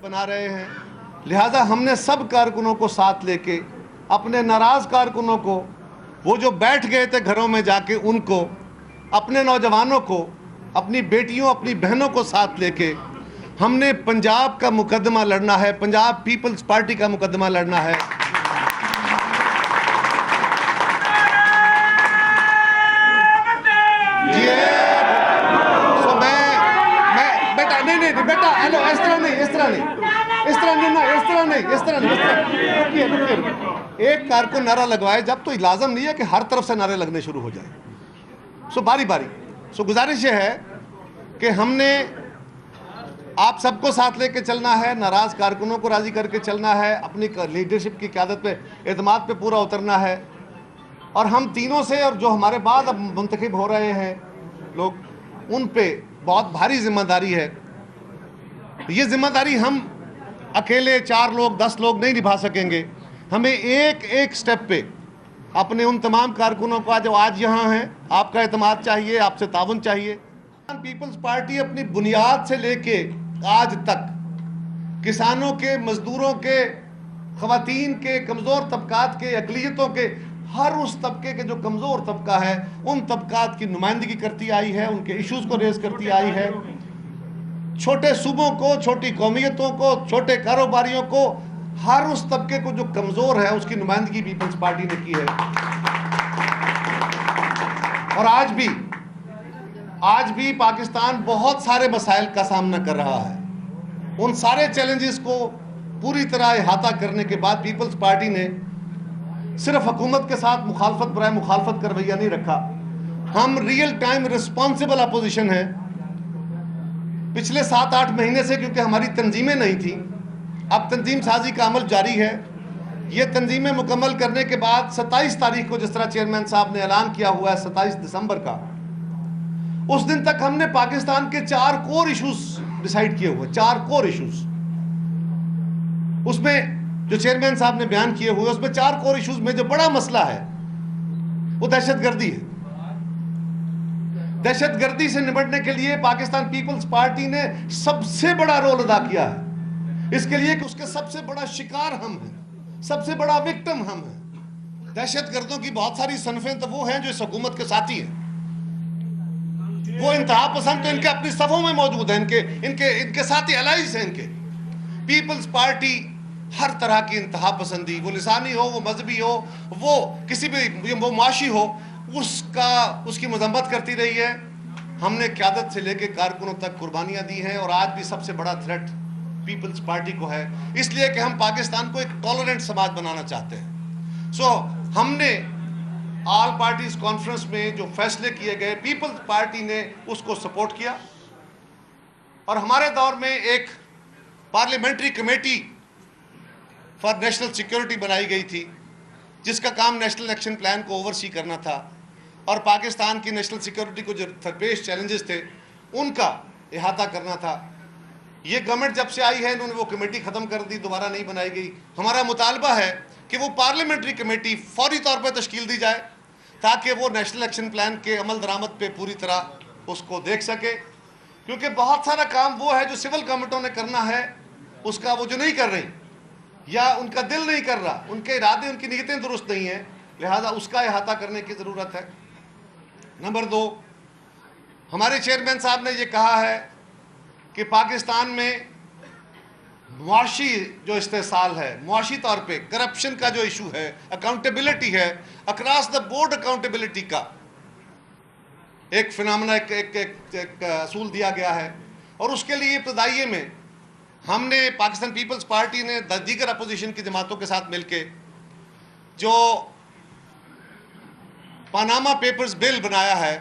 بنا رہے ہیں، لہٰذا ہم نے سب کارکنوں کو ساتھ لے کے اپنے ناراض کارکنوں کو، وہ جو بیٹھ گئے تھے گھروں میں جا کے، ان کو، اپنے نوجوانوں کو، اپنی بیٹیوں اپنی بہنوں کو ساتھ لے کے ہم نے پنجاب کا مقدمہ لڑنا ہے، پنجاب پیپلز پارٹی کا مقدمہ لڑنا ہے۔ ایک کارکن نعرہ لگوائے جب، تو لازم نہیں ہے کہ ہر طرف سے نعرے لگنے شروع ہو جائے۔ باری باری گزارش یہ ہے کہ ہم نے آپ سب کو ساتھ لے کے چلنا ہے، ناراض کارکنوں کو راضی کر کے چلنا ہے، اپنی لیڈرشپ کی قیادت پہ، اعتماد پہ پورا اترنا ہے، اور ہم تینوں سے، اور جو ہمارے بعد اب منتخب ہو رہے ہیں لوگ، ان پہ بہت بھاری ذمہ داری ہے۔ یہ ذمہ داری ہم اکیلے 4 لوگ 10 لوگ نہیں نبھا سکیں گے، ہمیں ایک ایک سٹیپ پہ اپنے ان تمام کارکنوں کو جو آج یہاں ہیں، آپ کا اعتماد چاہیے، آپ سے تعاون چاہیے۔ پیپلز پارٹی اپنی بنیاد سے لے کے آج تک کسانوں کے، مزدوروں کے، خواتین کے، کمزور طبقات کے، اقلیتوں کے، ہر اس طبقے کے جو کمزور طبقہ ہے، ان طبقات کی نمائندگی کرتی آئی ہے، ان کے ایشوز کو ریز کرتی آئی ہے، چھوٹے صوبوں کو، چھوٹی قومیتوں کو، چھوٹے کاروباریوں کو، ہر اس طبقے کو جو کمزور ہے اس کی نمائندگی پیپلز پارٹی نے کی ہے۔ اور آج بھی پاکستان بہت سارے مسائل کا سامنا کر رہا ہے، ان سارے چیلنجز کو پوری طرح احاطہ کرنے کے بعد پیپلز پارٹی نے صرف حکومت کے ساتھ مخالفت برائے مخالفت کا رویہ نہیں رکھا، ہم ریئل ٹائم رسپانسبل اپوزیشن ہیں۔ پچھلے 7-8 مہینے سے کیونکہ ہماری تنظیمیں نہیں تھیں، اب تنظیم سازی کا عمل جاری ہے۔ یہ تنظیمیں مکمل کرنے کے بعد 27 تاریخ کو، جس طرح چیئرمین صاحب نے اعلان کیا ہوا ہے 27 دسمبر کا، اس دن تک ہم نے پاکستان کے 4 کور ایشوز ڈیسائیڈ کیے ہوئے، 4 کور ایشوز، اس میں جو چیئرمین صاحب نے بیان کیے ہوئے، اس میں 4 کور ایشوز میں جو بڑا مسئلہ ہے وہ دہشت گردی ہے۔ دہشت گردی سے نمٹنے کے لیے پاکستان پیپلز پارٹی نے سب سے بڑا رول ادا کیا ہے، اس کے لیے کہ اس کے سب سے بڑا شکار ہم ہیں، سب سے بڑا وکٹم ہم ہیں۔ دہشت گردوں کی بہت ساری صنفیں تو وہ ہیں جو اس حکومت کے ساتھی ہیں، وہ انتہا پسند تو ان کے اپنی صفوں میں موجود ہیں، ان کے ساتھی الائز ہیں۔ ان کے پیپلز پارٹی ہر طرح کی انتہا پسندی، وہ لسانی ہو، وہ مذہبی ہو، وہ کسی بھی، وہ معاشی ہو، اس کی مذمت کرتی رہی ہے۔ ہم نے قیادت سے لے کے کارکنوں تک قربانیاں دی ہیں، اور آج بھی سب سے بڑا تھریٹ پیپلز پارٹی کو ہے، اس لیے کہ ہم پاکستان کو ایک ٹالرنٹ سماج بنانا چاہتے ہیں۔ ہم نے آل پارٹیز کانفرنس میں جو فیصلے کیے گئے، پیپلز پارٹی نے اس کو سپورٹ کیا، اور ہمارے دور میں ایک parliamentary committee for national security بنائی گئی تھی، جس کا کام نیشنل ایکشن پلان کو اوورسی کرنا تھا، اور پاکستان کی نیشنل سیکیورٹی کو جو درپیش چیلنجز تھے ان کا احاطہ کرنا تھا۔ یہ گورنمنٹ جب سے آئی ہے انہوں نے وہ کمیٹی ختم کر دی، دوبارہ نہیں بنائی گئی۔ ہمارا مطالبہ ہے کہ وہ پارلیمنٹری کمیٹی فوری طور پہ تشکیل دی جائے، تاکہ وہ نیشنل ایکشن پلان کے عمل درآمد پہ پوری طرح اس کو دیکھ سکے، کیونکہ بہت سارا کام وہ ہے جو سول گورنمنٹوں نے کرنا ہے، اس کا وہ جو نہیں کر رہی، یا ان کا دل نہیں کر رہا، ان کے ارادے، ان کی نیتیں درست نہیں ہیں، لہذا اس کا احاطہ کرنے کی ضرورت ہے۔ نمبر 2، ہمارے چیئرمین صاحب نے یہ کہا ہے کہ پاکستان میں معاشی جو استحصال ہے، معاشی طور پہ کرپشن کا جو ایشو ہے، اکاؤنٹیبلٹی ہے، اکراس دا بورڈ اکاؤنٹیبلٹی کا ایک فنامنا، ایک اصول دیا گیا ہے، اور اس کے لیے ابتدائیے میں ہم نے، پاکستان پیپلز پارٹی نے دیگر اپوزیشن کی جماعتوں کے ساتھ مل کے جو پاناما پیپرز بل بنایا ہے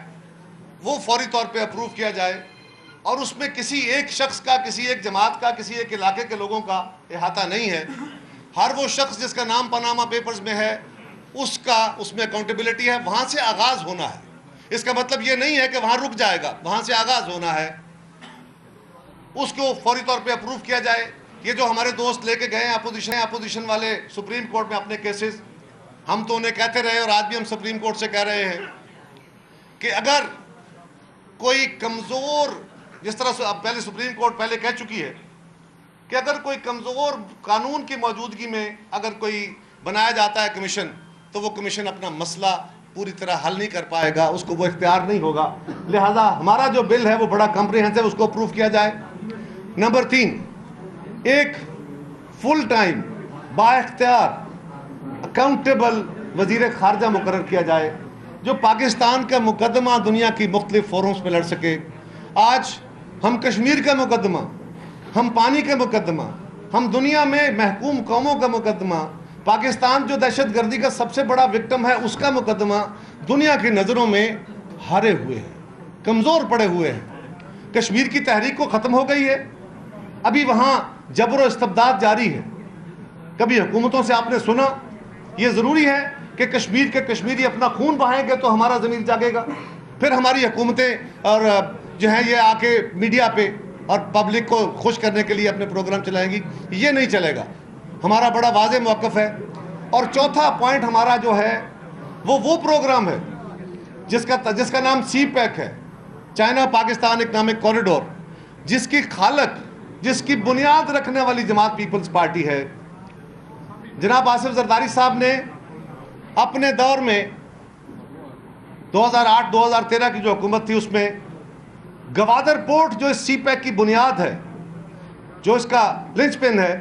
وہ فوری طور پہ اپروو کیا جائے، اور اس میں کسی ایک شخص کا، کسی ایک جماعت کا، کسی ایک علاقے کے لوگوں کا احاطہ نہیں ہے۔ ہر وہ شخص جس کا نام پاناما پیپرز میں ہے، اس میں اکاؤنٹیبلٹی ہے، وہاں سے آغاز ہونا ہے۔ اس کا مطلب یہ نہیں ہے کہ وہاں رک جائے گا، وہاں سے آغاز ہونا ہے، اس کو فوری طور پہ اپروو کیا جائے۔ یہ جو ہمارے دوست لے کے گئے ہیں اپوزیشن والے سپریم کورٹ میں اپنے کیسز، ہم تو انہیں کہتے رہے، اور آج بھی ہم سپریم کورٹ سے کہہ رہے ہیں کہ اگر کوئی کمزور، جس طرح سے اب پہلے سپریم کورٹ پہلے کہہ چکی ہے کہ اگر کوئی کمزور قانون کی موجودگی میں اگر کوئی بنایا جاتا ہے کمیشن تو وہ کمیشن اپنا مسئلہ پوری طرح حل نہیں کر پائے گا, اس کو وہ اختیار نہیں ہوگا. لہذا ہمارا جو بل ہے وہ بڑا کمپریہنسو, اس کو اپروو کیا جائے. نمبر 3, ایک فل ٹائم با اختیار اکاؤنٹیبل وزیر خارجہ مقرر کیا جائے جو پاکستان کا مقدمہ دنیا کی مختلف فورمز پہ لڑ سکے. آج ہم کشمیر کا مقدمہ, ہم پانی کا مقدمہ, ہم دنیا میں محکوم قوموں کا مقدمہ, پاکستان جو دہشت گردی کا سب سے بڑا وکٹم ہے اس کا مقدمہ دنیا کی نظروں میں ہارے ہوئے ہیں, کمزور پڑے ہوئے ہیں. کشمیر کی تحریک کو ختم ہو گئی ہے, ابھی وہاں جبر و استبداد جاری ہے. کبھی حکومتوں سے آپ نے سنا یہ ضروری ہے کہ کشمیر کے کشمیری اپنا خون بہائیں گے تو ہمارا ضمیر جاگے گا, پھر ہماری حکومتیں اور جو ہیں یہ آ کے میڈیا پہ اور پبلک کو خوش کرنے کے لیے اپنے پروگرام چلائیں گی. یہ نہیں چلے گا. ہمارا بڑا واضح موقف ہے. اور چوتھا پوائنٹ ہمارا جو ہے وہ پروگرام ہے جس کا نام سی پیک ہے, چائنا پاکستان اکنامک کوریڈور, جس کی خالق, جس کی بنیاد رکھنے والی جماعت پیپلز پارٹی ہے. جناب آصف زرداری صاحب نے اپنے دور میں 2008-2013 کی جو حکومت تھی اس میں گوادر پورٹ جو اس سی پیک کی بنیاد ہے, جو اس کا لنچ پن ہے,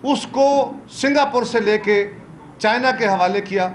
اس کو سنگاپور سے لے کے چائنا کے حوالے کیا.